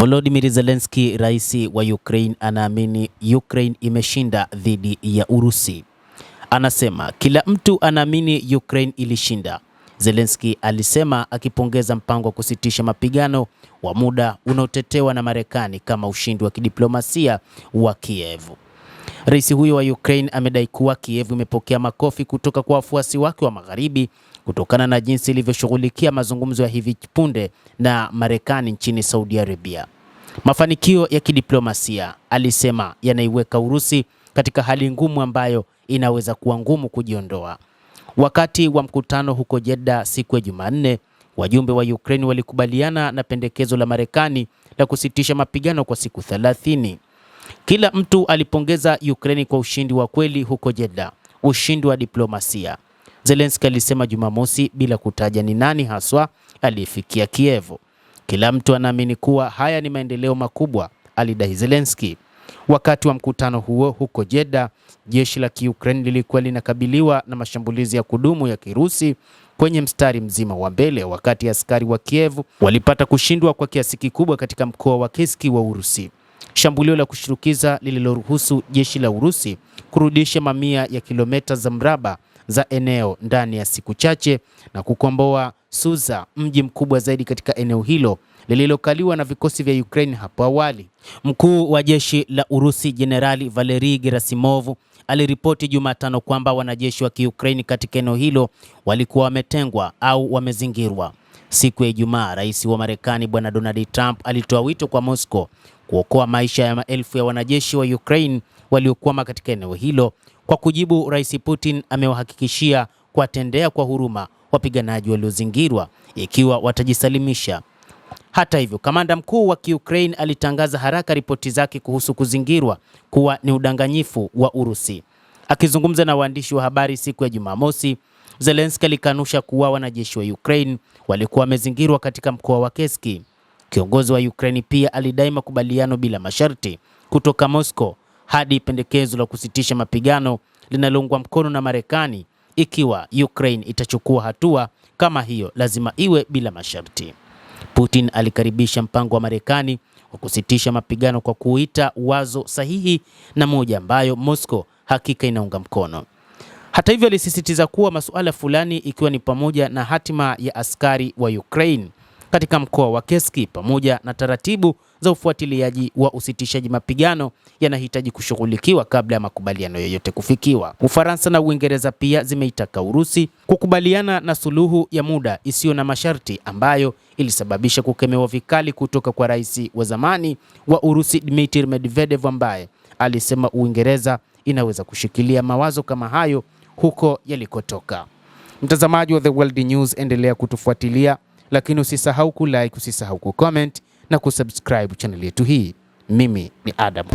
Volodymyr Zelensky, rais wa Ukraine, anaamini Ukraine imeshinda dhidi ya Urusi. Anasema kila mtu anaamini Ukraine ilishinda. Zelensky alisema akipongeza mpango wa kusitisha mapigano wa muda unaotetewa na Marekani kama ushindi wa kidiplomasia wa Kiev. Rais huyo wa Ukraine amedai kuwa Kiev imepokea makofi kutoka kwa wafuasi wake wa Magharibi kutokana na jinsi ilivyoshughulikia mazungumzo ya hivi punde na Marekani nchini Saudi Arabia. Mafanikio ya kidiplomasia, alisema, yanaiweka Urusi katika hali ngumu ambayo inaweza kuwa ngumu kujiondoa. Wakati wa mkutano huko Jeddah siku ya Jumanne, wajumbe wa Ukraine walikubaliana na pendekezo la Marekani la kusitisha mapigano kwa siku 30. Kila mtu alipongeza Ukraine kwa ushindi wa kweli huko Jeddah, ushindi wa diplomasia, Zelensky alisema Jumamosi, bila kutaja ni nani haswa aliyefikia Kiev. Kila mtu anaamini kuwa haya ni maendeleo makubwa, alidai Zelensky. Wakati wa mkutano huo huko Jeddah, jeshi la Ukraine lilikuwa linakabiliwa na mashambulizi ya kudumu ya Kirusi kwenye mstari mzima wa mbele, wakati askari wa Kiev walipata kushindwa kwa kiasi kikubwa katika mkoa wa Kursk wa Urusi. Shambulio la kushtukiza lililoruhusu jeshi la Urusi kurudisha mamia ya kilomita za mraba za eneo ndani ya siku chache na kukomboa Suza, mji mkubwa zaidi katika eneo hilo lililokaliwa na vikosi vya Ukraine hapo awali. Mkuu wa jeshi la Urusi Jenerali Valery Gerasimov aliripoti Jumatano kwamba wanajeshi wa Ukraine katika eneo hilo walikuwa wametengwa au wamezingirwa. Siku ya Ijumaa, rais wa Marekani Bwana Donald Trump alitoa wito kwa Moscow kuokoa maisha ya maelfu ya wanajeshi wa Ukraine waliokwama katika eneo hilo. Kwa kujibu, Rais Putin amewahakikishia kuwatendea kwa huruma wapiganaji waliozingirwa ikiwa watajisalimisha. Hata hivyo, kamanda mkuu wa Ukraine alitangaza haraka ripoti zake kuhusu kuzingirwa kuwa ni udanganyifu wa Urusi. Akizungumza na waandishi wa habari siku ya Jumamosi, Zelensky alikanusha kuwa wanajeshi wa Ukraine walikuwa wamezingirwa katika mkoa wa Kursk. Kiongozi wa Ukraine pia alidai makubaliano bila masharti kutoka Moscow hadi pendekezo la kusitisha mapigano linaloungwa mkono na Marekani. Ikiwa Ukraine itachukua hatua kama hiyo, lazima iwe bila masharti. Putin alikaribisha mpango wa Marekani wa kusitisha mapigano kwa kuita wazo sahihi na moja ambayo Moscow hakika inaunga mkono. Hata hivyo, alisisitiza kuwa masuala fulani, ikiwa ni pamoja na hatima ya askari wa Ukraine katika mkoa wa Kursk pamoja na taratibu za ufuatiliaji wa usitishaji mapigano, yanahitaji kushughulikiwa kabla ya makubaliano yoyote kufikiwa. Ufaransa na Uingereza pia zimeitaka Urusi kukubaliana na suluhu ya muda isiyo na masharti ambayo ilisababisha kukemewa vikali kutoka kwa rais wa zamani wa Urusi Dmitry Medvedev, ambaye alisema Uingereza inaweza kushikilia mawazo kama hayo huko yalikotoka. Mtazamaji wa The World News, endelea kutufuatilia, lakini usisahau kulike, usisahau kucomment na kusubscribe channel yetu hii. Mimi ni Adam.